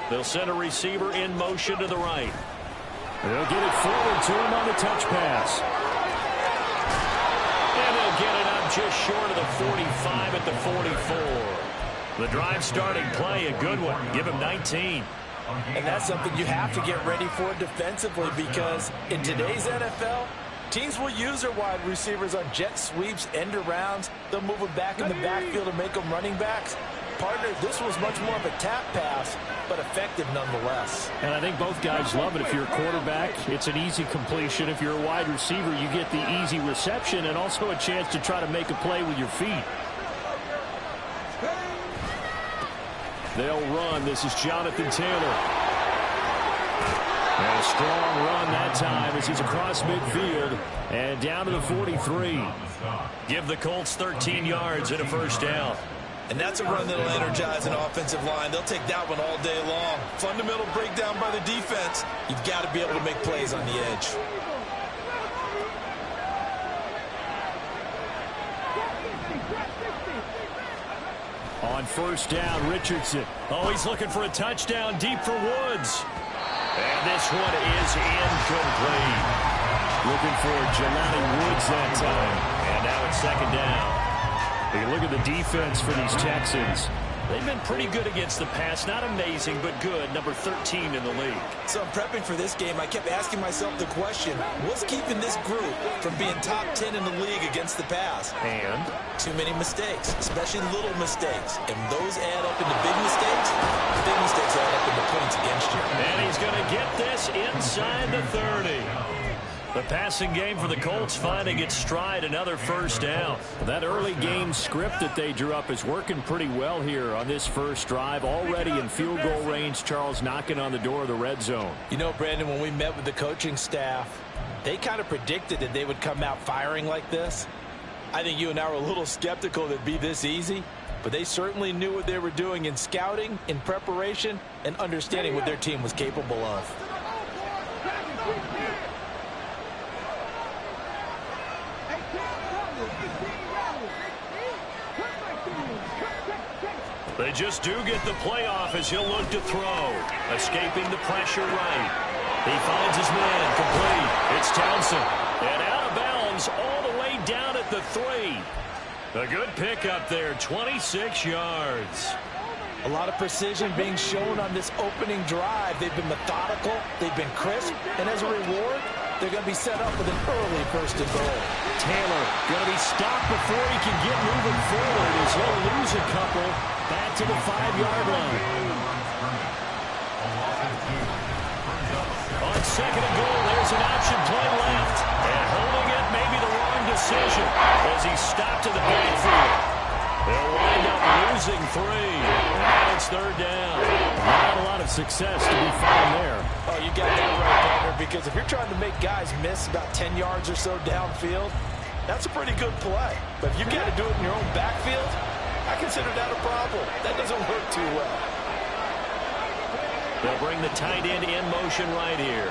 They'll send a receiver in motion to the right. They'll get it forward to him on the touch pass. And they'll get it up just short of the 45 at the 44. The drive starting play, a good one. Give him 19. And that's something you have to get ready for defensively, because in today's NFL, teams will use their wide receivers on jet sweeps, end arounds. They'll move them back in the backfield and make them running backs. Partner, this was much more of a tap pass, but effective nonetheless. And I think both guys love it. If you're a quarterback, it's an easy completion. If you're a wide receiver, you get the easy reception and also a chance to try to make a play with your feet. They'll run. This is Jonathan Taylor. And a strong run that time as he's across midfield and down to the 43. Give the Colts 13 yards and a first down. And that's a run that'll energize an offensive line. They'll take that one all day long. Fundamental breakdown by the defense. You've got to be able to make plays on the edge. On first down, Richardson. Oh, he's looking for a touchdown deep for Woods. And this one is incomplete. Looking for Jelani Woods that time. And now it's second down. You look at the defense for these Texans. They've been pretty good against the pass. Not amazing, but good. Number 13 in the league. So I'm prepping for this game. I kept asking myself the question, what's keeping this group from being top 10 in the league against the pass? And? Too many mistakes, especially little mistakes. And those add up into big mistakes. Big mistakes add up into points against you. And he's going to get this inside the 30. The passing game for the Colts finding its stride, another first down. That early game script that they drew up is working pretty well here on this first drive. Already in field goal range, Charles knocking on the door of the red zone. You know, Brandon, when we met with the coaching staff, they kind of predicted that they would come out firing like this. I think you and I were a little skeptical that it'd be this easy, but they certainly knew what they were doing in scouting, in preparation, and understanding what their team was capable of. They just do get the playoff as he'll look to throw. Escaping the pressure right. He finds his man complete. It's Townsend. And out of bounds all the way down at the 3. A good pickup there, 26 yards. A lot of precision being shown on this opening drive. They've been methodical. They've been crisp. And as a reward, they're going to be set up with an early first and goal. Taylor going to be stopped before he can get moving forward as he'll lose a couple back to the 5-yard line. On second and goal, there's an option play left. And holding it may be the wrong decision as he's stopped to the backfield. They'll wind up losing 3. And now it's third down. Not a lot of success to be found there. Oh, you got that right, partner, because if you're trying to make guys miss about 10 yards or so downfield, that's a pretty good play. But if you've got to do it in your own backfield, I consider that a problem. That doesn't work too well. They'll bring the tight end in motion right here.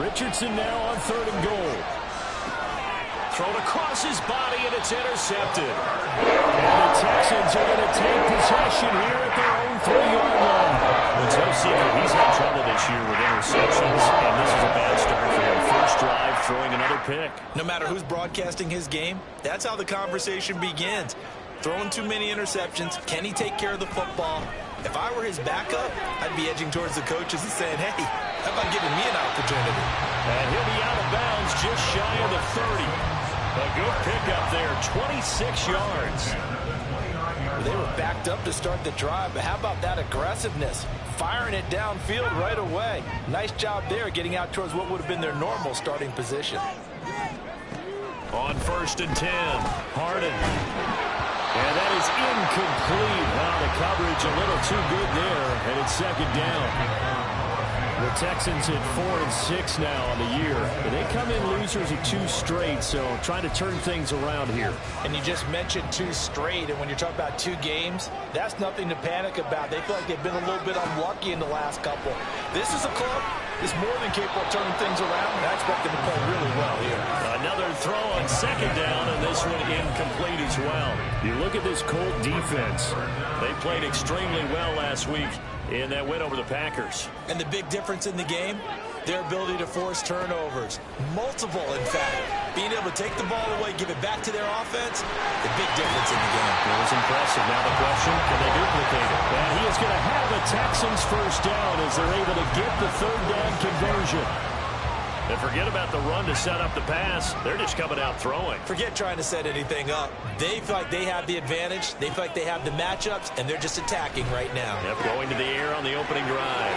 Richardson now on third and goal. Thrown across his body, and it's intercepted. And the Texans are going to take possession here at their own 3-yard line. It's no secret he's had trouble this year with interceptions, and this is a bad start for him. First drive, throwing another pick. No matter who's broadcasting his game, that's how the conversation begins. Throwing too many interceptions. Can he take care of the football? If I were his backup, I'd be edging towards the coaches and saying, hey, how about giving me an opportunity? And he'll be out of bounds just shy of the 30. A good pickup there, 26 yards. They were backed up to start the drive, but how about that aggressiveness? Firing it downfield right away. Nice job there getting out towards what would have been their normal starting position. On first and 10, Harden. And that is incomplete. Wow, the coverage a little too good there, and it's second down. The Texans at 4-6 now on the year. They come in losers of 2 straight, so trying to turn things around here. And you just mentioned 2 straight, and when you're talking about 2 games, that's nothing to panic about. They feel like they've been a little bit unlucky in the last couple. This is a club is more than capable of turning things around, and I expect him to play really well here. Another throw on second down, and this one incomplete as well. You look at this Colt defense. They played extremely well last week in that win over the Packers. And the big difference in the game, their ability to force turnovers. Multiple, in fact. Being able to take the ball away, give it back to their offense, the big difference in the game. It was impressive. Now the question, can they duplicate it? And he is going to have a Texans first down as they're able to get the third down conversion. And forget about the run to set up the pass. They're just coming out throwing. Forget trying to set anything up. They feel like they have the advantage. They feel like they have the matchups, and they're just attacking right now. Yep, going to the air on the opening drive.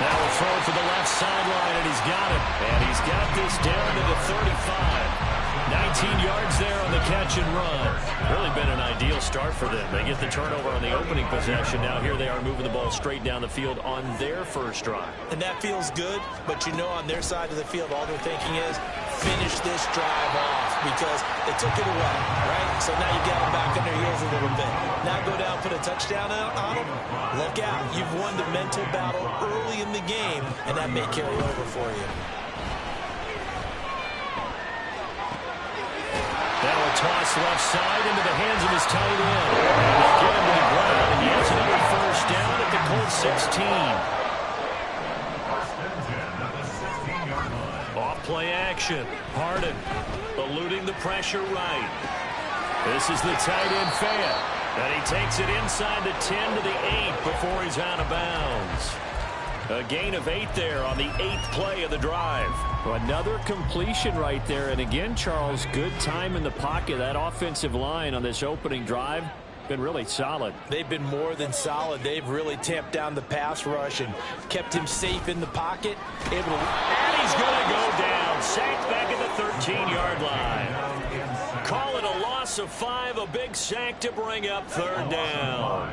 Now a throw for the left sideline, and he's got it. And he's got this down to the 35. 19 yards there on the catch and run. Really been an ideal start for them. They get the turnover on the opening possession. Now here they are moving the ball straight down the field on their first drive. And that feels good, but you know on their side of the field, all they're thinking is finish this drive off because they took it away, right? So now you got them back on their heels a little bit. Now go down, put a touchdown on them. Look out. You've won the mental battle early in the game, and that may carry over for you. Now a toss left side into the hands of his tight end. And they get him to the ground, and he has another first down at the Colts 16. Off play action. Harden eluding the pressure right. This is the tight end fan. And he takes it inside the 10 to the 8 before he's out of bounds. A gain of 8 there on the 8th play of the drive. Another completion right there. And again, Charles, good time in the pocket. That offensive line on this opening drive been really solid. They've been more than solid. They've really tamped down the pass rush and kept him safe in the pocket. And he's going to go down. Sacked back at the 13-yard line. Call it a loss of 5. A big sack to bring up third down.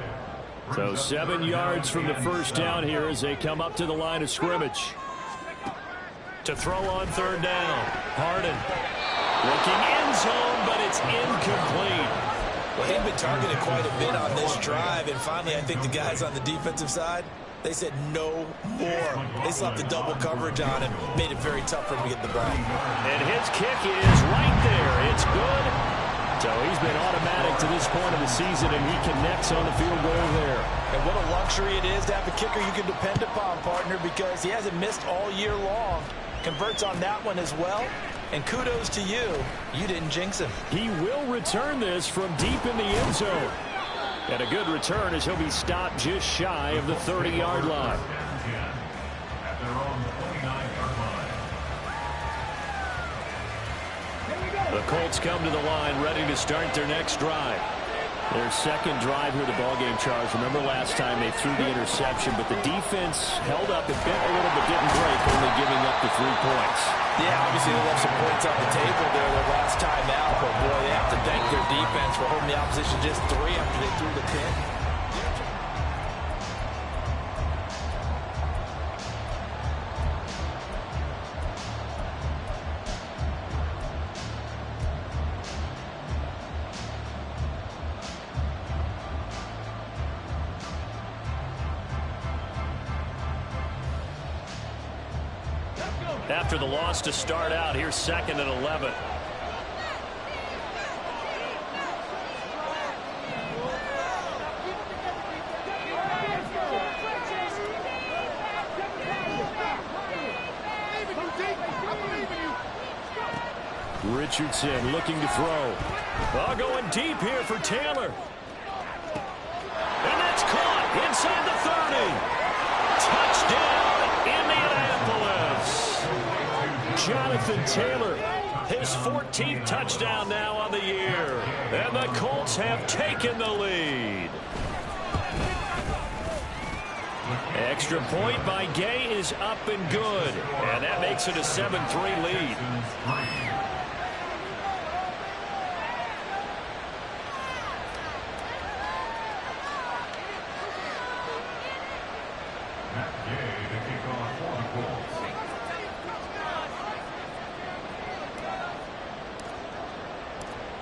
So 7 yards from the first down here as they come up to the line of scrimmage. To throw on third down. Harden looking end zone, but it's incomplete. Well, he'd been targeted quite a bit on this drive, and finally I think the guys on the defensive side, they said no more. They slapped the double coverage on him, made it very tough for him to get the ball. And his kick is right there. It's good. So he's been automatic to this point of the season, and he connects on the field goal there. And what a luxury it is to have a kicker you can depend upon, partner, because he hasn't missed all year long. Converts on that one as well. And kudos to you. You didn't jinx him. He will return this from deep in the end zone. And a good return as he'll be stopped just shy of the 30-yard line. The Colts come to the line ready to start their next drive. Their second drive here, the ballgame, Charles. Remember last time they threw the interception, but the defense held up. It bent a little but didn't break, only giving up the 3 points. Yeah, obviously they left some points on the table there their last time out, but boy, they have to thank their defense for holding the opposition just 3 after they threw the pin. After the loss to start out, here's 2nd and 11. Richardson looking to throw. Oh, going deep here for Taylor. And that's caught inside the 30. Touchdown, Indianapolis. Jonathan Taylor, his 14th touchdown now on the year. And the Colts have taken the lead. Extra point by Gay is up and good. And that makes it a 7-3 lead.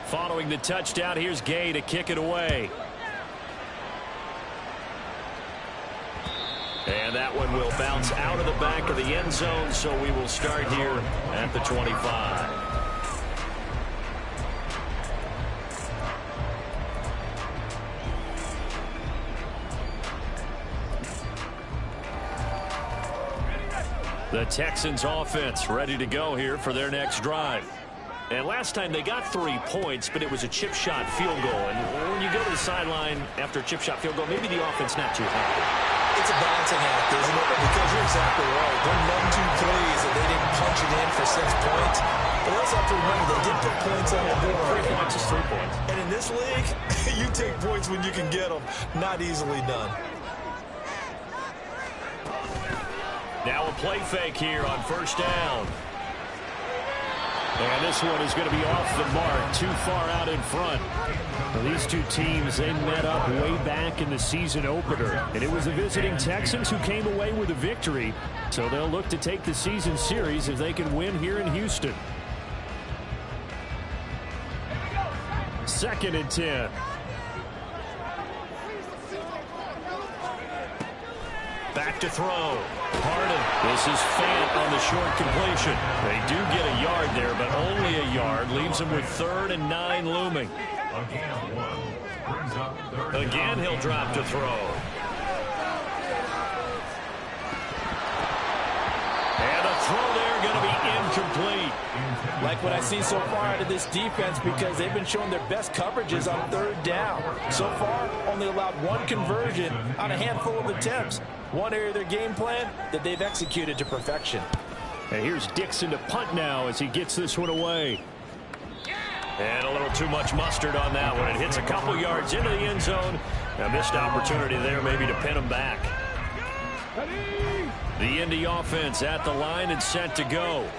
Following the touchdown, here's Gay to kick it away. And that one will bounce out of the back of the end zone, so we will start here at the 25. The Texans offense ready to go here for their next drive. And last time they got 3 points, but it was a chip shot field goal. And when you go to the sideline after a chip shot field goal, maybe the offense not too happy. It's a balancing act, isn't it? Because you're exactly right. They're 1-2 and they didn't punch it in for 6 points. But also have to remember, they did put points on the board. 3 points is 3 points. And in this league, you take points when you can get them. Not easily done. Now a play fake here on first down. And this one is going to be off the mark, too far out in front. Well, these two teams, they met up way back in the season opener. And it was the visiting Texans who came away with a victory. So they'll look to take the season series if they can win here in Houston. 2nd and 10. Back to throw. Harden. This is Fant on the short completion. They do get a yard there, but only a yard. Leaves them with 3rd and 9 looming. Again, he'll drop to throw. And a throw there going to be incomplete. Like what I see so far out of this defense, because they've been showing their best coverages on 3rd down. So far, only allowed 1 conversion on a handful of attempts. One area of their game plan that they've executed to perfection. And here's Dixon to punt now as he gets this one away. And a little too much mustard on that one. It hits a couple yards into the end zone. A missed opportunity there maybe to pin him back. The Indy offense at the line and set to go.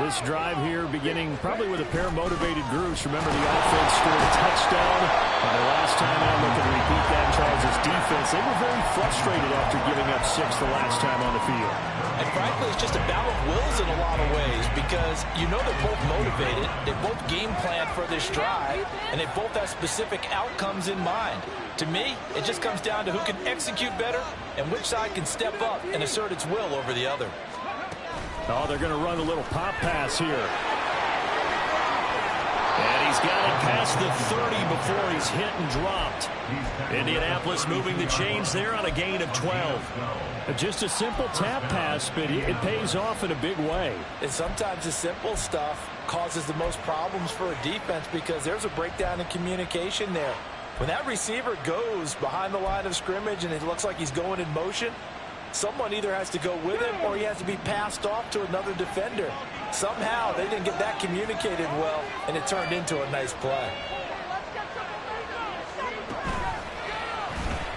This drive here beginning probably with a pair of motivated groups. Remember, the offense scored a touchdown. And the last time out, looking to repeat that, Charles' defense, they were very frustrated after giving up 6 the last time on the field. And frankly, it's just a battle of wills in a lot of ways, because you know they're both motivated, they both game plan for this drive, and they both have specific outcomes in mind. To me, it just comes down to who can execute better and which side can step up and assert its will over the other. Oh, they're going to run a little pop pass here. And he's got it past the 30 before he's hit and dropped. Indianapolis moving the chains there on a gain of 12. Just a simple tap pass, but it pays off in a big way. And sometimes the simple stuff causes the most problems for a defense, because there's a breakdown in communication there. When that receiver goes behind the line of scrimmage and it looks like he's going in motion, someone either has to go with him or he has to be passed off to another defender. Somehow they didn't get that communicated well, and it turned into a nice play.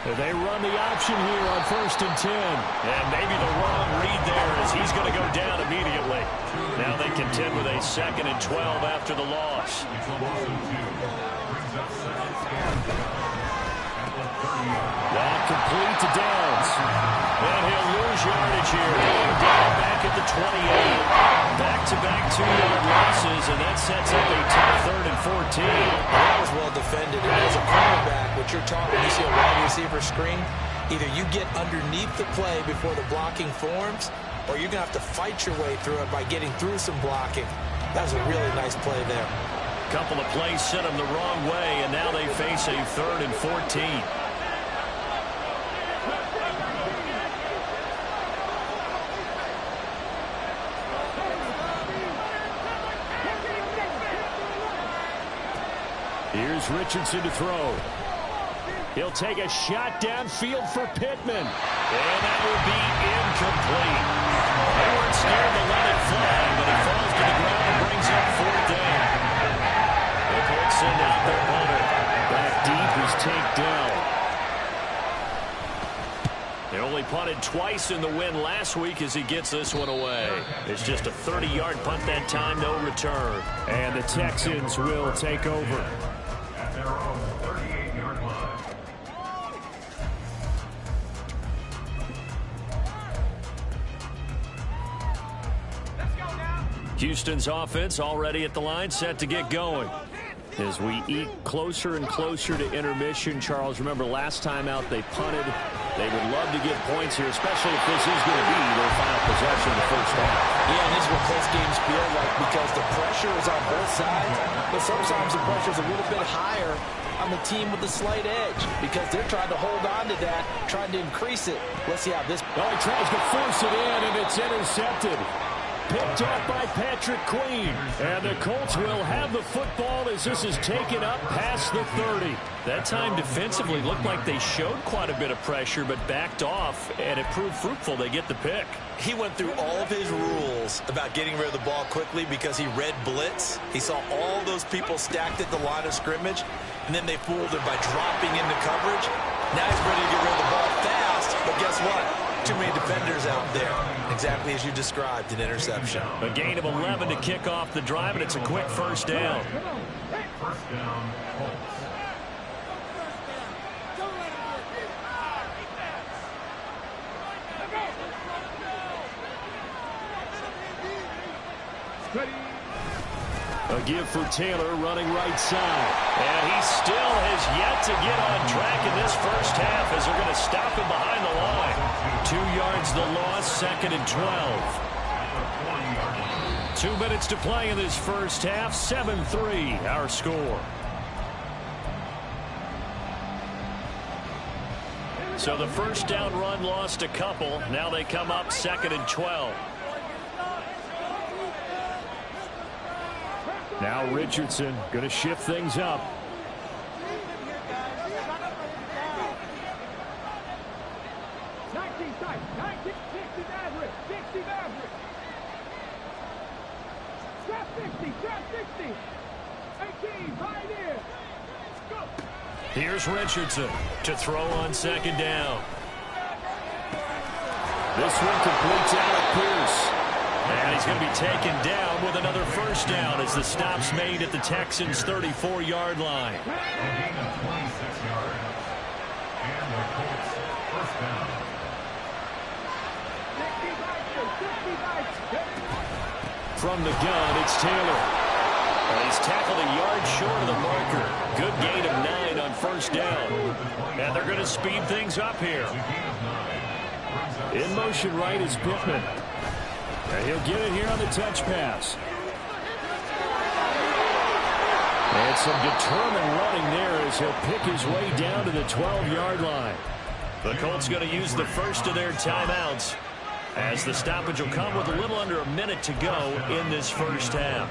They run the option here on 1st and 10. And maybe the wrong read there, as he's going to go down immediately. Now they contend with a 2nd and 12 after the loss. That complete to Downs. And he'll lose yardage here. Down back at the 28. Back-to-back 2-yard losses, and that sets up a tough 3rd and 14. That was well defended. And as a cornerback, what you're talking, you see a wide receiver screen, either you get underneath the play before the blocking forms, or you're going to have to fight your way through it by getting through some blocking. That was a really nice play there. Couple of plays sent them the wrong way, and now they face a 3rd and 14. Here's Richardson to throw. He'll take a shot downfield for Pittman. And that will be incomplete. They weren't scared to let it fly, but it falls to the ground and brings up 4th down. The Colts send out their punter. Back deep is taken down. They only punted twice in the win last week as he gets this one away. It's just a 30-yard punt that time, no return. And the Texans will take over. At their own 38-yard line. Houston's offense already at the line, set to get going. As we eat closer and closer to intermission, Charles, remember last time out they punted They would love to get points here, especially if this is going to be their final possession of the first half. Yeah, and this is what close games feel like because the pressure is on both sides, but sometimes the pressure is a little bit higher on the team with the slight edge because they're trying to hold on to that, trying to increase it. Let's see how this... Well, he tries to force it in, and it's intercepted. Picked off by Patrick Queen. And the Colts will have the football as this is taken up past the 30. That time defensively looked like they showed quite a bit of pressure but backed off, and it proved fruitful. They get the pick. He went through all of his rules about getting rid of the ball quickly because he read blitz. He saw all those people stacked at the line of scrimmage, and then they fooled him by dropping into coverage. Now he's ready to get rid of the ball fast, but guess what? Too many defenders out there. Exactly as you described, an interception. A gain of 11 to kick off the drive, and it's a quick first down. First down, Colts. A give for Taylor running right side. And he still has yet to get on track in this first half as they're going to stop him behind the line. 2 yards the loss, 2nd and 12. 2 minutes to play in this first half, 7-3 our score. So the first down run lost a couple. Now they come up 2nd and 12. Now Richardson going to shift things up. Here's Richardson to throw on 2nd down. This one completes Alec Pierce. And he's going to be taken down with another first down as the stop's made at the Texans' 34-yard line. And the Colts first down. From the gun, it's Taylor. And he's tackled a yard short of the marker. Good gain of 9 on first down. And they're going to speed things up here. In motion right is Pittman. And he'll get it here on the touch pass. And some determined running there as he'll pick his way down to the 12-yard line. The Colts going to use the first of their timeouts as the stoppage will come with a little under a minute to go in this first half.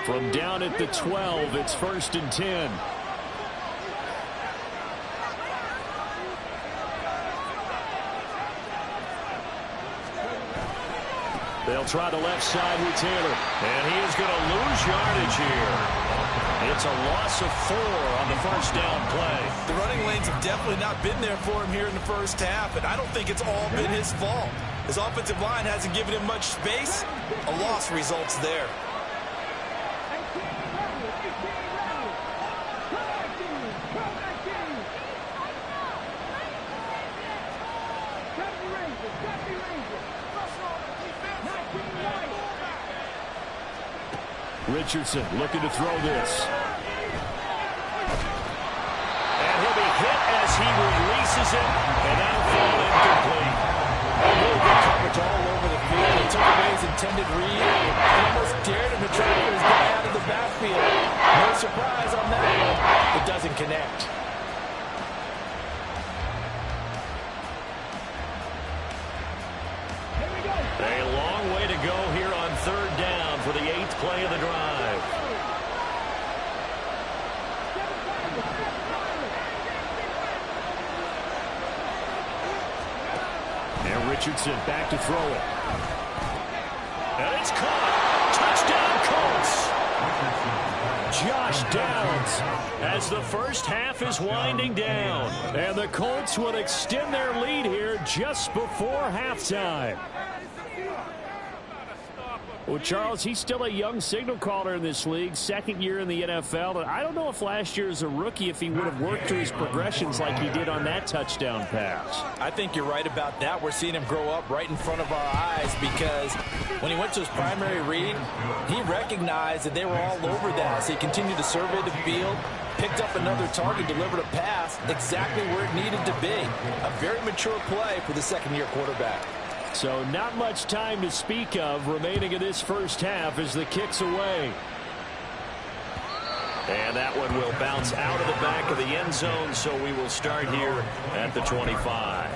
From down at the 12, it's 1st and 10. They'll try the left side with Taylor. And he is going to lose yardage here. It's a loss of 4 on the first down play. The running lanes have definitely not been there for him here in the first half, and I don't think it's all been his fault. His offensive line hasn't given him much space. A loss results there. Richardson looking to throw this. And he'll be hit as he releases it, and that'll fall incomplete. A really good coverage all over the field. He took away his intended read and almost dared him to try to get his guy out of the backfield. No surprise on that one. It doesn't connect. A long way to go here on 3rd down for the 8th play of the drive. And Richardson back to throw it. And it's caught. Touchdown, Colts. Josh Downs as the first half is winding down. And the Colts will extend their lead here just before halftime. Well, Charles, he's still a young signal caller in this league, second year in the NFL. And I don't know if last year as a rookie if he would have worked through his progressions like he did on that touchdown pass. I think you're right about that. We're seeing him grow up right in front of our eyes because when he went to his primary read, he recognized that they were all over that. So he continued to survey the field, picked up another target, delivered a pass exactly where it needed to be. A very mature play for the second-year quarterback. So not much time to speak of remaining in this first half as the kick's away. And that one will bounce out of the back of the end zone, so we will start here at the 25.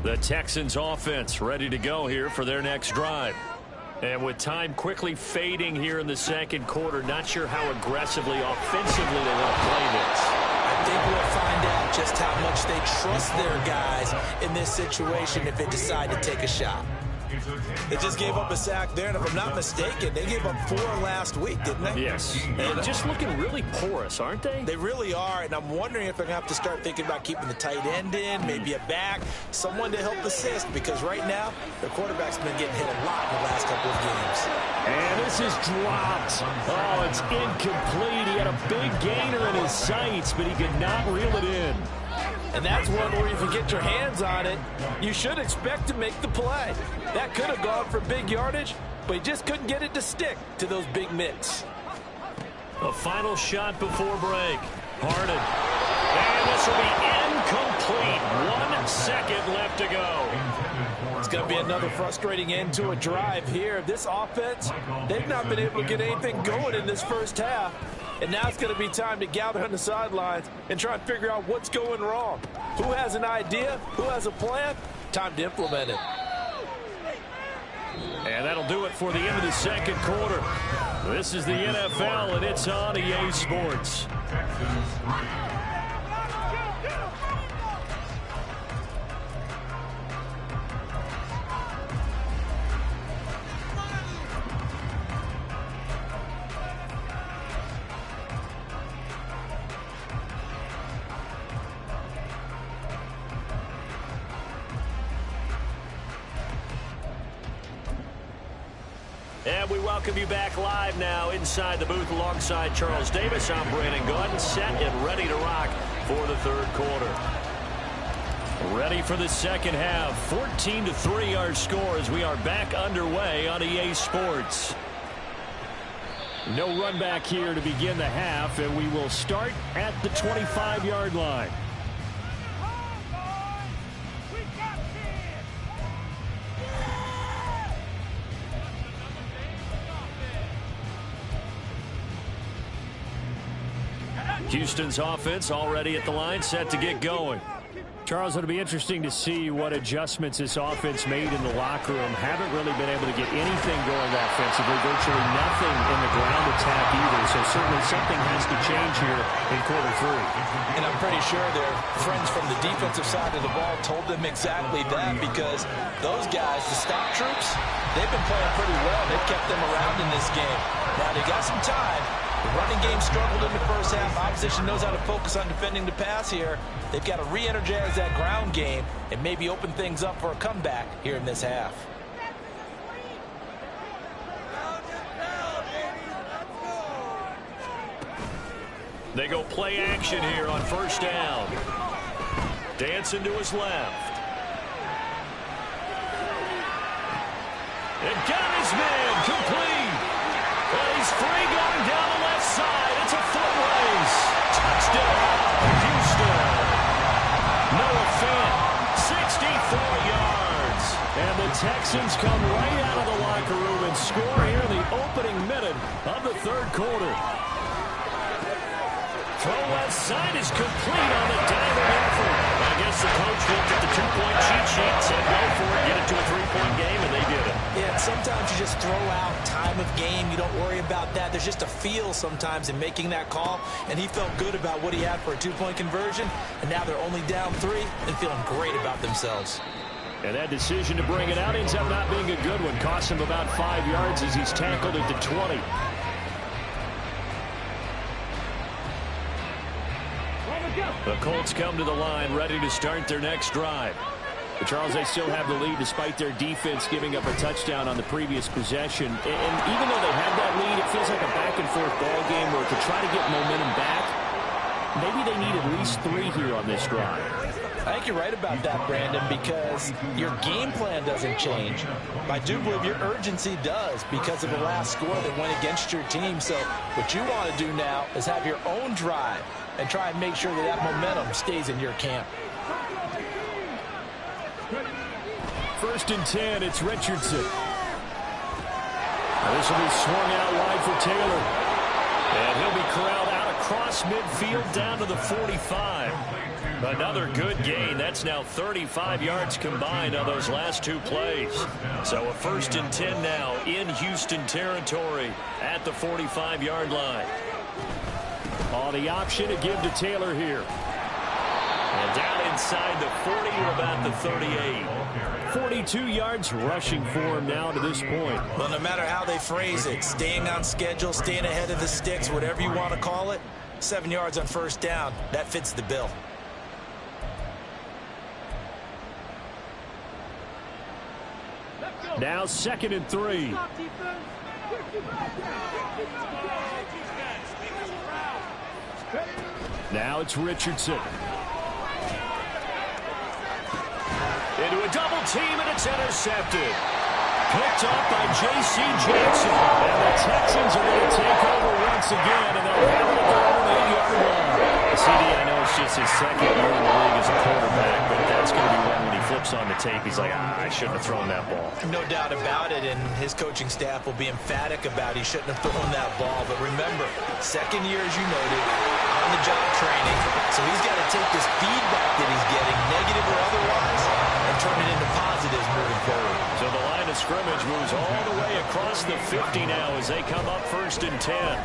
The Texans offense ready to go here for their next drive. And with time quickly fading here in the second quarter, not sure how aggressively, offensively they want to play this. I think we'll find out just how much they trust their guys in this situation if they decide to take a shot. They just gave up a sack there, and if I'm not mistaken, they gave up 4 last week, didn't they? Yes. And just looking really porous, aren't they? They really are, and I'm wondering if they're going to have to start thinking about keeping the tight end in, maybe a back, someone to help assist, because right now, their quarterback's been getting hit a lot in the last couple of games. And this is dropped. Oh, it's incomplete. He had a big gainer in his sights, but he could not reel it in. And that's one where if you get your hands on it, you should expect to make the play. That could have gone for big yardage, but he just couldn't get it to stick to those big mitts. A final shot before break. Harden. And this will be incomplete. 1 second left to go. It's going to be another frustrating end to a drive here. This offense, they've not been able to get anything going in this first half. And now it's going to be time to gather on the sidelines and try and figure out what's going wrong. Who has an idea? Who has a plan? Time to implement it. And that'll do it for the end of the second quarter. This is the NFL, and it's on EA Sports. And we welcome you back live now inside the booth alongside Charles Davis. I'm Brandon Gaudin, set and ready to rock for the third quarter. Ready for the second half. 14-3 our score as we are back underway on EA Sports. No run back here to begin the half, and we will start at the 25-yard line. Houston's offense already at the line, set to get going. Charles, it'll be interesting to see what adjustments this offense made in the locker room. Haven't really been able to get anything going offensively, virtually nothing in the ground attack either. So certainly something has to change here in quarter 3. And I'm pretty sure their friends from the defensive side of the ball told them exactly that, because those guys, the stop troops, they've been playing pretty well. They've kept them around in this game. Now they got some time. The running game struggled in the first half. Opposition knows how to focus on defending the pass here. They've got to re-energize that ground game and maybe open things up for a comeback here in this half. They go play action here on first down. Dancing to his left. And got his man complete. And he's free going down the left side. It's a foot race. Touchdown, Houston. Noah Fant, 64 yards. And the Texans come right out of the locker room and score here in the opening minute of the third quarter. Throw left side is complete on the diving effort. I guess the coach looked at the two-point cheat sheet, said go for it, get it to a three-point game, and they did it. Yeah, and sometimes you just throw out time of game. You don't worry about that. There's just a feel sometimes in making that call, and he felt good about what he had for a two-point conversion, and now they're only down 3 and feeling great about themselves. And that decision to bring it out ends up not being a good one. Costs him about 5 yards as he's tackled at the 20. The Colts come to the line, ready to start their next drive. But Charles, they still have the lead despite their defense giving up a touchdown on the previous possession. And even though they have that lead, it feels like a back-and-forth ball game where to try to get momentum back, maybe they need at least 3 here on this drive. I think you're right about that, Brandon, because your game plan doesn't change. I do believe your urgency does because of the last score that went against your team. So what you want to do now is have your own drive and try and make sure that that momentum stays in your camp. 1st and 10, it's Richardson. Now this will be swung out wide for Taylor. And he'll be corralled out across midfield down to the 45. Another good gain. That's now 35 yards combined on those last 2 plays. So a 1st and 10 now in Houston territory at the 45-yard line. On the option to give to Taylor here. And down inside the 40 to about the 38. 42 yards rushing for him now to this point. Well, no matter how they phrase it, staying on schedule, staying ahead of the sticks, whatever you want to call it, 7 yards on 1st down, that fits the bill. Now 2nd and 3. Now it's Richardson. Into a double team, and it's intercepted. Picked up by J.C. Jackson. And the Texans are going to take over once again, and they'll have it at their own 8-yard line. CD, I know it's just his 2nd year in the league as a quarterback, but that's going to be one when he flips on the tape. He's like, I shouldn't have thrown that ball. No doubt about it, and his coaching staff will be emphatic about he shouldn't have thrown that ball. But remember, 2nd year, as you noted, on-the-job training, so he's got to take this feedback that he's getting, negative or otherwise, and turn it into positives moving forward. So the line of scrimmage moves all the way across the 50 now as they come up 1st and 10. Now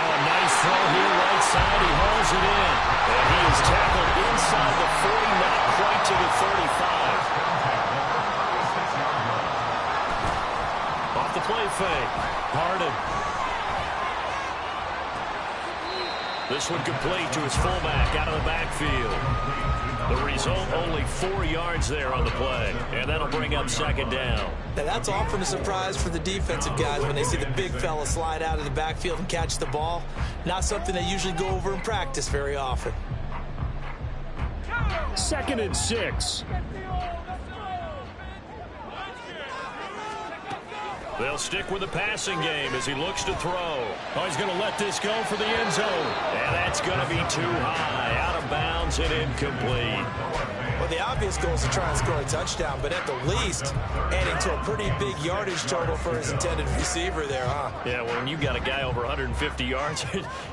a nice throw here right side. He hauls it in. And he is tackled inside the 40, not quite to the 35. Off the play fake. Harden. This one complete to his fullback out of the backfield. The result, only 4 yards there on the play. And that'll bring up 2nd down. Now that's often a surprise for the defensive guys when they see the big fella slide out of the backfield and catch the ball. Not something they usually go over in practice very often. 2nd and 6. They'll stick with the passing game as he looks to throw. Oh, he's going to let this go for the end zone. And that's going to be too high. Out of bounds and incomplete. Well, the obvious goal is to try and score a touchdown, but at the least, adding to a pretty big yardage total for his intended receiver there, huh? Yeah, well, when you've got a guy over 150 yards,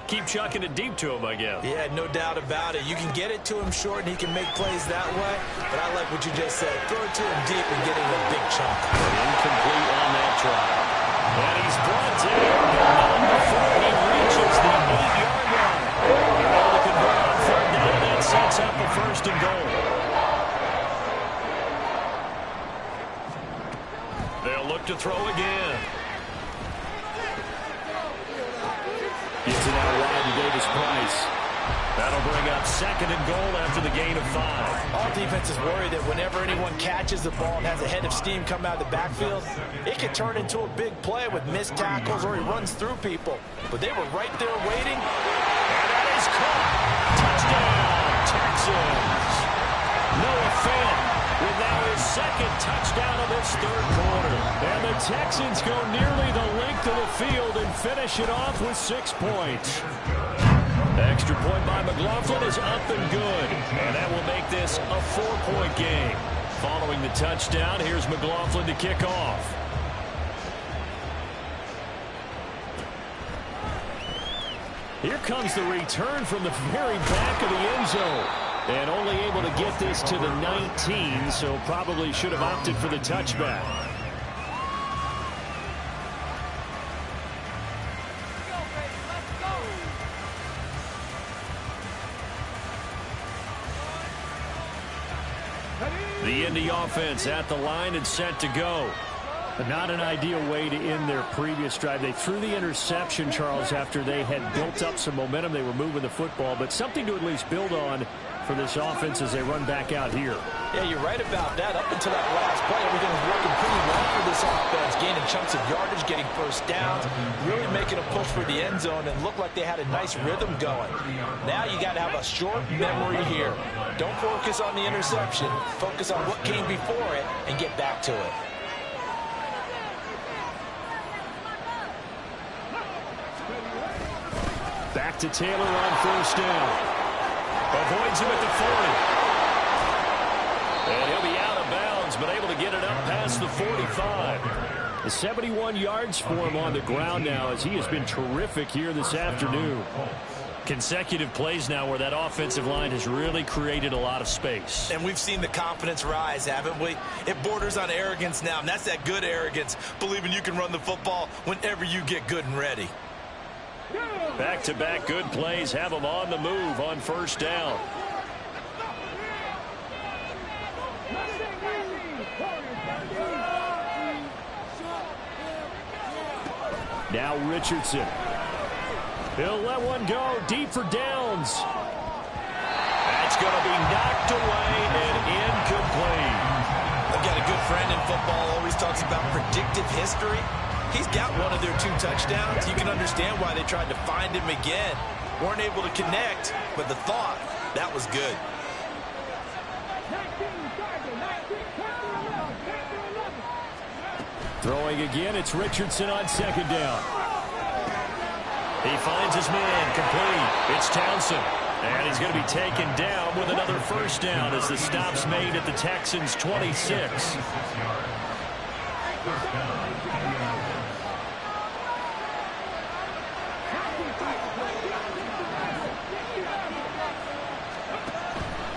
keep chucking it deep to him, I guess. Yeah, no doubt about it. You can get it to him short, and he can make plays that way, but I like what you just said. Throw it to him deep and get him a big chunk. Incomplete on that try. And he's brought down, but not before he reaches the 8-yard line. Able to convert on 3rd down, and that sets up a 1st and goal. They'll look to throw again. Gets it out wide to Davis-Price. That'll bring up 2nd and goal after the gain of 5. All defenses worry that whenever anyone catches the ball and has a head of steam come out of the backfield, it can turn into a big play with missed tackles or he runs through people. But they were right there waiting. And that is caught. Touchdown, Texans. Noah Fant with now his 2nd touchdown of this 3rd quarter. And the Texans go nearly the length of the field and finish it off with 6 points. Extra point by McLaughlin is up and good. And that will make this a 4-point game. Following the touchdown, here's McLaughlin to kick off. Here comes the return from the very back of the end zone. And only able to get this to the 19, so probably should have opted for the touchback. Indy offense at the line and set to go. But not an ideal way to end their previous drive. They threw the interception, Charles, after they had built up some momentum. They were moving the football, but something to at least build on for this offense as they run back out here. Yeah, you're right about that. Up until that last play, everything was working pretty well for this offense, gaining chunks of yardage, getting first downs, really making a push for the end zone, and looked like they had a nice rhythm going. Now you got to have a short memory here. Don't focus on the interception. Focus on what came before it and get back to it. Back to Taylor on first down. Avoids him at the 40. And he'll be out of bounds, but able to get it up past the 45. The 71 yards for him on the ground now as he has been terrific here this afternoon. Consecutive plays now where that offensive line has really created a lot of space. And we've seen the confidence rise, haven't we? It borders on arrogance now, and that's that good arrogance, believing you can run the football whenever you get good and ready. Back-to-back good plays have them on the move on first down. Now Richardson. He'll let one go deep for downs. That's going to be knocked away and incomplete. I've got a good friend in football, always talks about predictive history. He's got one of their 2 touchdowns. You can understand why they tried to find him again. Weren't able to connect, but the thought, that was good. Throwing again, it's Richardson on second down. He finds his man complete. It's Townsend. And he's going to be taken down with another first down as the stop's made at the Texans' 26.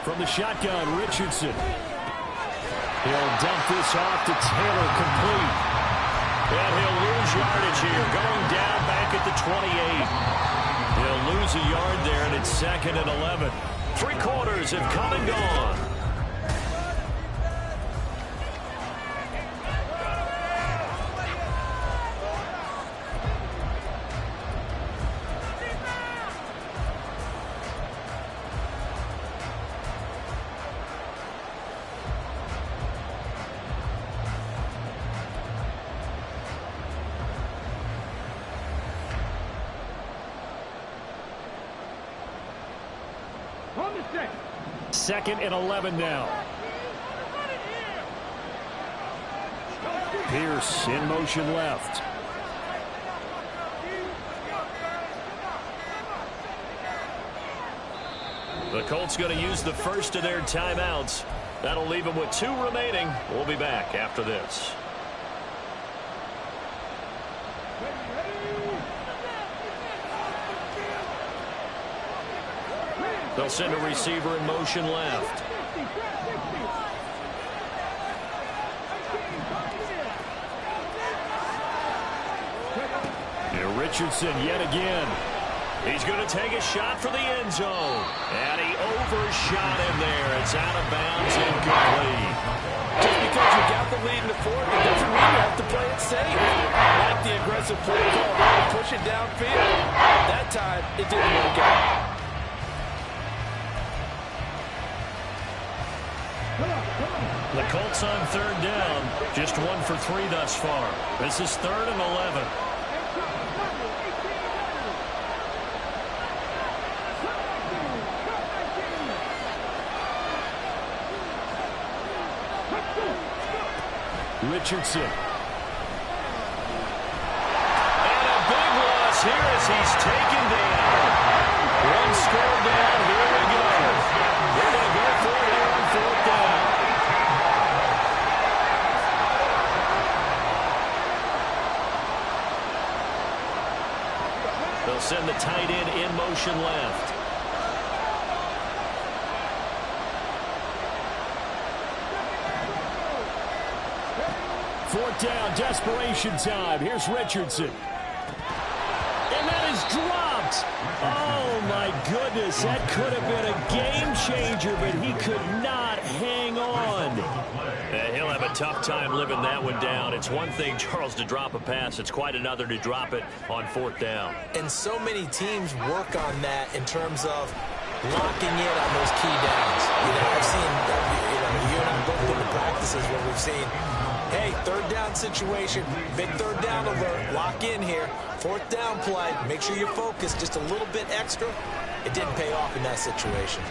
From the shotgun, Richardson. He'll dump this off to Taylor, complete. And he'll lose yardage here, going down back at the 28. He'll lose a yard there, and it's 2nd and 11. 3 quarters have come and gone. Second and 11 now. Pierce in motion left. The Colts going to use the first of their timeouts. That'll leave them with 2 remaining. We'll be back after this. They'll send a receiver in motion left. Here Richardson yet again. He's going to take a shot for the end zone. And he overshot him there. It's out of bounds, incomplete. Just because you got the lead in the fourth, it doesn't mean you have to play it safe. Like the aggressive play call, really push it downfield. That time, it didn't work out. The Colts on 3rd down. Just 1 for 3 thus far. This is 3rd and 11. Richardson. And a big loss here as he's taken down. 1 score down. Here we go. They're going to go for it here on 4th down. They'll send the tight end in motion left. Fourth down, desperation time. Here's Richardson. And that is dropped. Oh, my goodness. That could have been a game changer, but he could not hang on. a tough time living that one down. It's one thing, Charles, to drop a pass. It's quite another to drop it on 4th down. And so many teams work on that in terms of locking in on those key downs. I've seen, you and I both been to practices where we've seen, hey, 3rd down situation, big 3rd down alert, lock in here. 4th down play, make sure you focus just a little bit extra. It didn't pay off in that situation.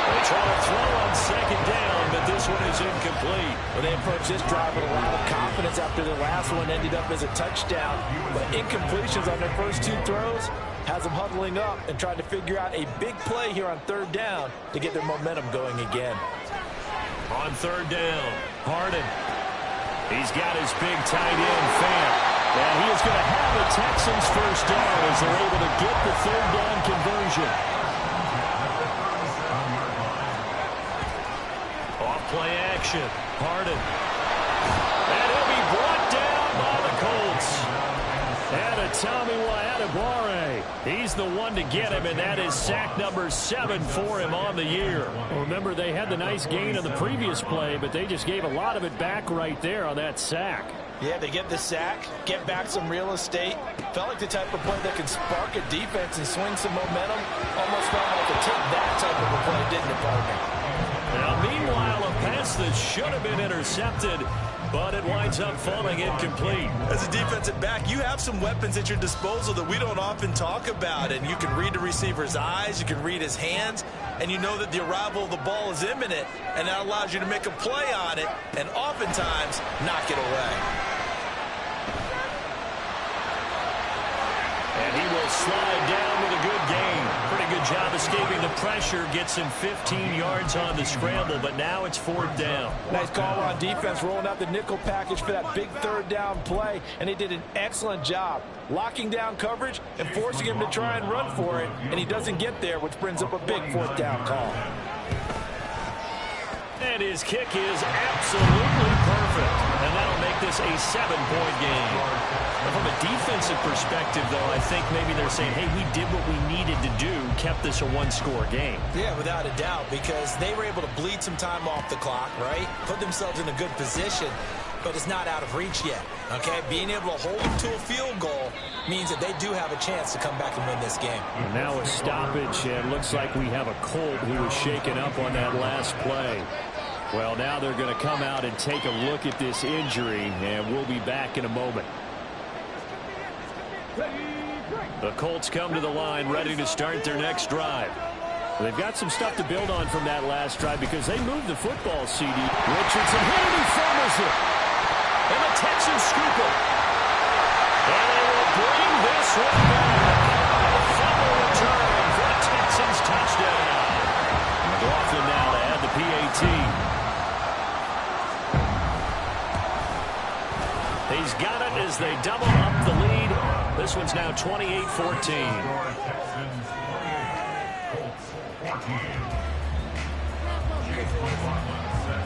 They try to throw on 2nd down, but this one is incomplete. Well, they approached this drive with a lot of confidence after their last one ended up as a touchdown. But incompletions on their first 2 throws has them huddling up and trying to figure out a big play here on 3rd down to get their momentum going again. On 3rd down, Harden. He's got his big tight end, Fant. And he is going to have the Texans' first down as they're able to get the 3rd down conversion. Off-play action, Harden. And he'll be brought down by the Colts. And a Tommy Waadabare. He's the one to get him, and that is sack number 7 for him on the year. Well, remember, they had the nice gain on the previous play, but they just gave a lot of it back right there on that sack. Yeah, they get the sack, get back some real estate. Felt like the type of play that can spark a defense and swing some momentum. Almost felt like it took that type of a play, didn't it, partner? Now, meanwhile, a pass that should have been intercepted, but it winds up falling incomplete. As a defensive back, you have some weapons at your disposal that we don't often talk about, and you can read the receiver's eyes, you can read his hands, and you know that the arrival of the ball is imminent, and that allows you to make a play on it and oftentimes knock it away. And he will slide down with a good gain. Pretty good job escaping the pressure. Gets him 15 yards on the scramble, but now it's 4th down. Nice call on defense, rolling out the nickel package for that big 3rd down play, and they did an excellent job locking down coverage and forcing him to try and run for it, and he doesn't get there, which brings up a big 4th down call. And his kick is absolutely perfect. And that'll make this a 7-point game. Now, from a defensive perspective, though, I think maybe they're saying, hey, we did what we needed to do, kept this a 1-score game. Yeah, without a doubt, because they were able to bleed some time off the clock, right? Put themselves in a good position, but it's not out of reach yet, okay? Being able to hold them to a field goal means that they do have a chance to come back and win this game. And now a stoppage, and looks like we have a Colt who was shaken up on that last play. Well, now they're going to come out and take a look at this injury, and we'll be back in a moment. The Colts come to the line ready to start their next drive. They've got some stuff to build on from that last drive because they moved the football, CD. Richardson hit it, he fumbles it. And the Texans scoop it. And they will bring this one back. A fumble return for a Texans touchdown. McLaughlin now to add the PAT. He's got it as they double up the lead. This one's now 28-14.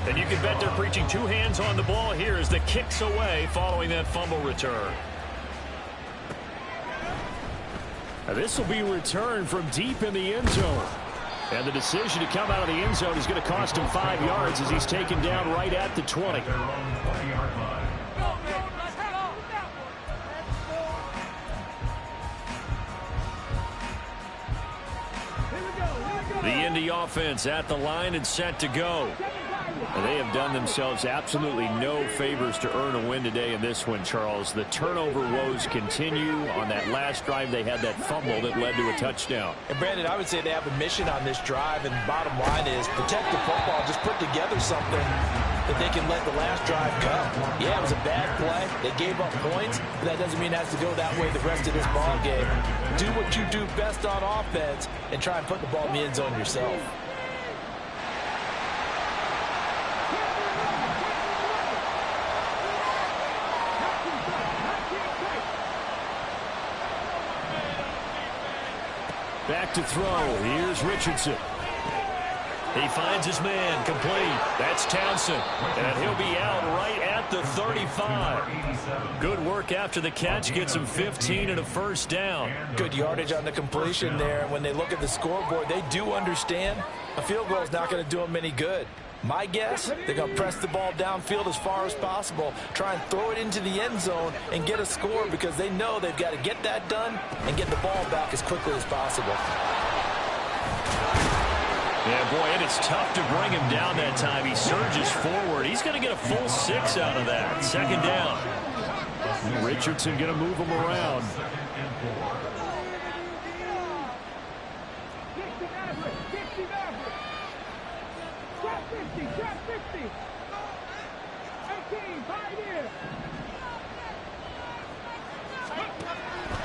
And you can bet they're preaching 2 hands on the ball here as the kick's away following that fumble return. Now this will be returned from deep in the end zone. And the decision to come out of the end zone is going to cost him 5 yards as he's taken down right at the 20. The Indy offense at the line and set to go. And they have done themselves absolutely no favors to earn a win today in this one, Charles. The turnover woes continue. On that last drive, they had that fumble that led to a touchdown. And, Brandon, I would say they have a mission on this drive, and the bottom line is protect the football. Just put together something that they can let the last drive go. Yeah, it was a bad play. They gave up points, but that doesn't mean it has to go that way the rest of this ball game. Do what you do best on offense and try and put the ball in the end zone yourself. Back to throw. Here's Richardson. He finds his man, complete. That's Townsend. And he'll be out right at the 35. Good work after the catch. Gets him 15 and a first down. Good yardage on the completion there. When they look at the scoreboard, they do understand a field goal is not going to do them any good. My guess, they're going to press the ball downfield as far as possible, try and throw it into the end zone and get a score because they know they've got to get that done and get the ball back as quickly as possible. Yeah, boy, and it's tough to bring him down that time. He surges forward. He's going to get a full 6 out of that. Second down. Richardson going to move him around.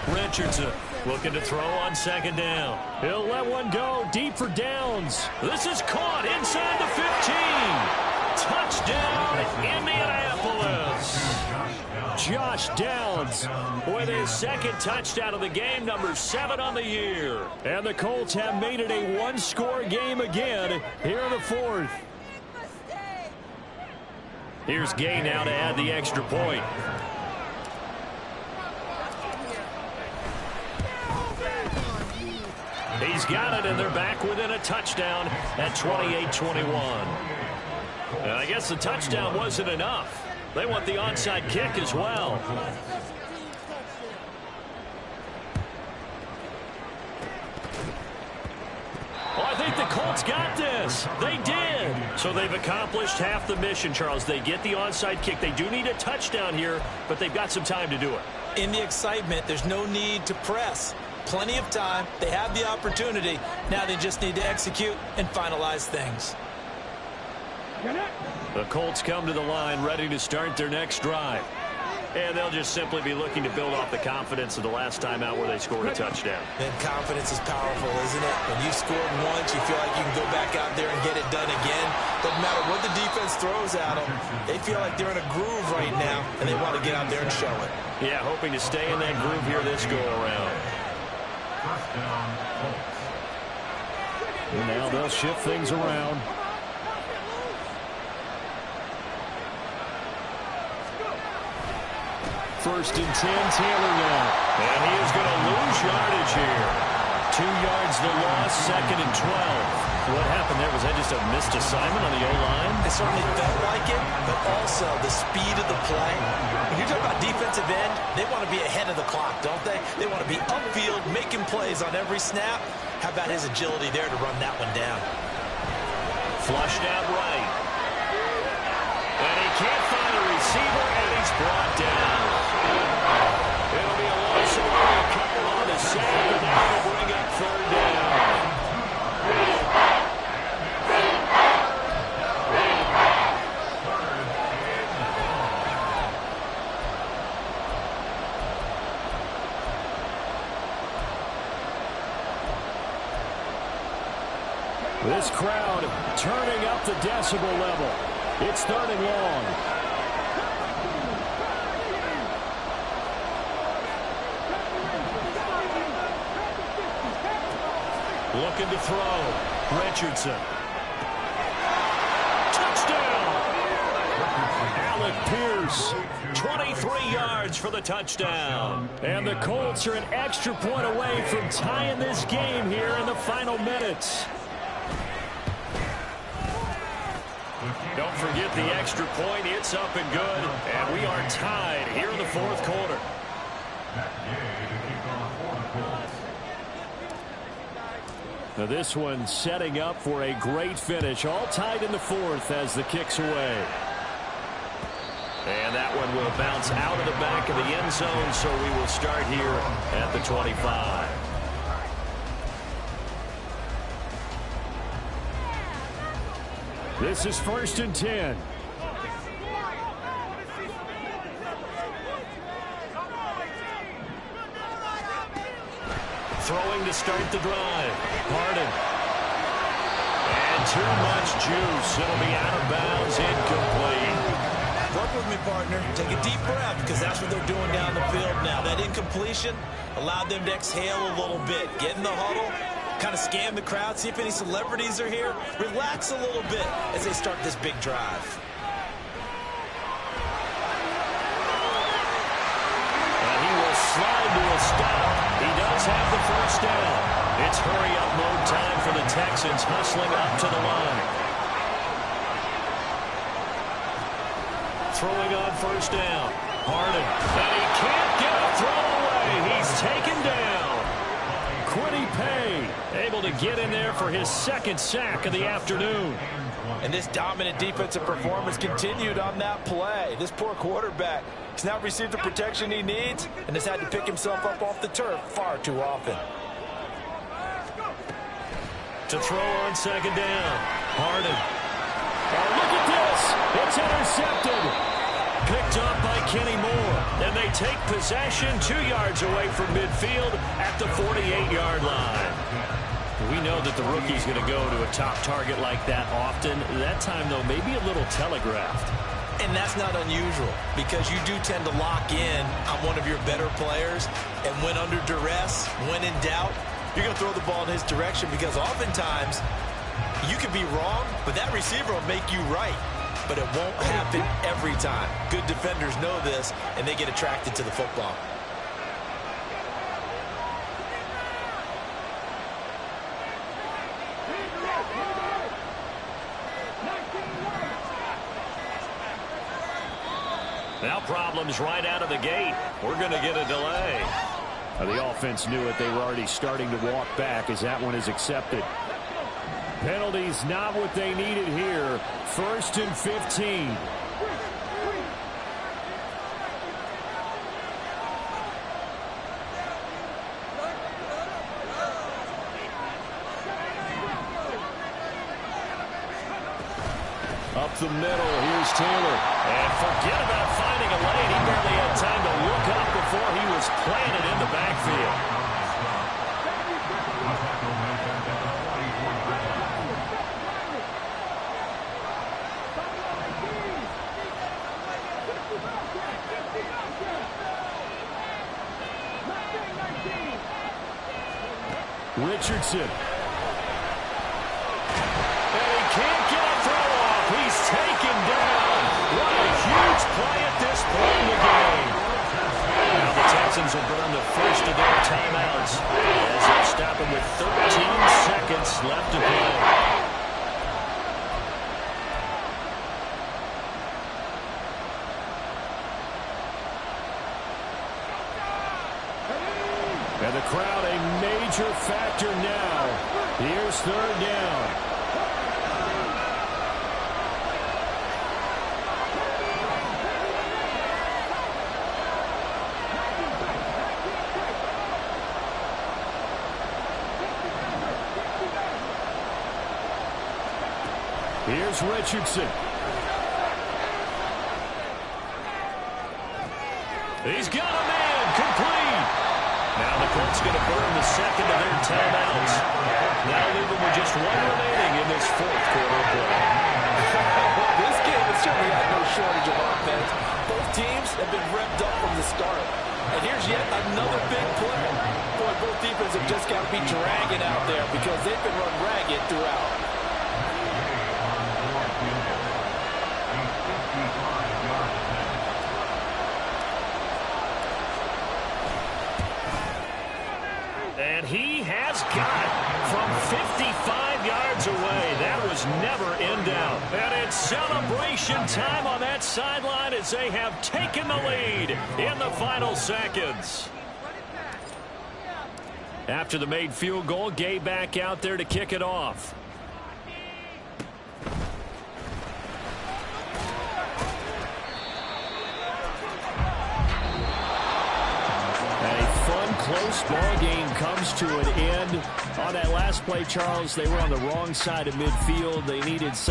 Richardson looking to throw on second down. He'll let one go deep for Downs. This is caught inside the 15. Touchdown, Indianapolis. Josh Downs With his second touchdown of the game, number 7 on the year. And the Colts have made it a one-score game again here in the fourth. Here's Gay now to add the extra point. He's got it, and they're back within a touchdown at 28-21. And I guess the touchdown wasn't enough. They want the onside kick as well. Oh, I think the Colts got this. They did. So they've accomplished half the mission, Charles. They get the onside kick. They do need a touchdown here, but they've got some time to do it. In the excitement, there's no need to press. Plenty of time. They have the opportunity. Now they just need to execute and finalize things. The Colts come to the line ready to start their next drive. And they'll just simply be looking to build off the confidence of the last time out where they scored a touchdown. And confidence is powerful, isn't it? When you scored once, you feel like you can go back out there and get it done again. Doesn't matter what the defense throws at them. They feel like they're in a groove right now, and they want to get out there and show it. Yeah, hoping to stay in that groove here this go-around. First down, Colts. And now they'll shift things around. First and 10, Taylor now. And he is going to lose yardage here. 2 yards the loss, second and 12. What happened there? Was that just a missed assignment on the O-line? It certainly felt like it, but also the speed of the play. When you're talking about defensive end, they want to be ahead of the clock, don't they? They want to be upfield, making plays on every snap. How about his agility there to run that one down? Flushed out right. And he can't find a receiver, and he's brought down. It'll be a loss of a couple on the sack, and that will bring up third down. This crowd turning up the decibel level. It's third and long. Looking to throw. Richardson. Touchdown! Alec Pierce. 23 yards for the touchdown. And the Colts are an extra point away from tying this game here in the final minutes. Don't forget the extra point. It's up and good. And we are tied here in the fourth quarter. Now this one setting up for a great finish. All tied in the fourth as the kick's away. And that one will bounce out of the back of the end zone, so we will start here at the 25. This is first and 10. Throwing to start the drive. Harden. And too much juice. It'll be out of bounds, incomplete. Work with me, partner. Take a deep breath, because that's what they're doing down the field now. That incompletion allowed them to exhale a little bit. Get in the huddle, kind of scan the crowd, see if any celebrities are here. Relax a little bit as they start this big drive. And he will slide to a stop. He does have the first down. It's hurry-up mode time for the Texans, hustling up to the line. throwing on first down. Harden, and he can't get a throw away. He's taken down. Quiddy Pay able to get in there for his second sack of the afternoon. And this dominant defensive performance continued on that play. This poor quarterback has not received the protection he needs and has had to pick himself up off the turf far too often. To throw on second down. Harden. Oh, look at this. It's intercepted. Picked up by Kenny Moore. And they take possession 2 yards away from midfield at the 48-yard line. We know that the rookie's going to go to a top target like that often. That time, though, maybe a little telegraphed. And that's not unusual because you do tend to lock in on one of your better players. And when under duress, when in doubt, you're going to throw the ball in his direction because oftentimes you could be wrong, but that receiver will make you right. But it won't happen every time. Good defenders know this, and they get attracted to the football. Now problems right out of the gate. We're going to get a delay. The offense knew it. They were already starting to walk back as that one is accepted. Penalties not what they needed here. 1st and 15. Up the middle, here's Taylor. And forget about finding a lane. He barely had time to look up before he was planted in the backfield. Richardson. And he can't get a throw off. He's taken down. What a huge play at this point in the game. Now the Texans will burn the first of their timeouts as they're stopping with 13 seconds left to play. And the crowd a major factor now. Here's 3rd down. Here's Richardson. He's got a man complete. Now the Colts going to burn the second of their timeouts. Now leaving with just one remaining in this 4th quarter of play. This game has certainly had no shortage of offense. Both teams have been revved up from the start. And here's yet another big play. Boy, both defenses have just got to be dragging out there because they've been run ragged throughout. And he has got from 55 yards away. That was never in doubt. And it's celebration time on that sideline as they have taken the lead in the final seconds. After the made field goal, Gay back out there to kick it off. Close ball game comes to an end. On that last play, Charles, they were on the wrong side of midfield. They needed some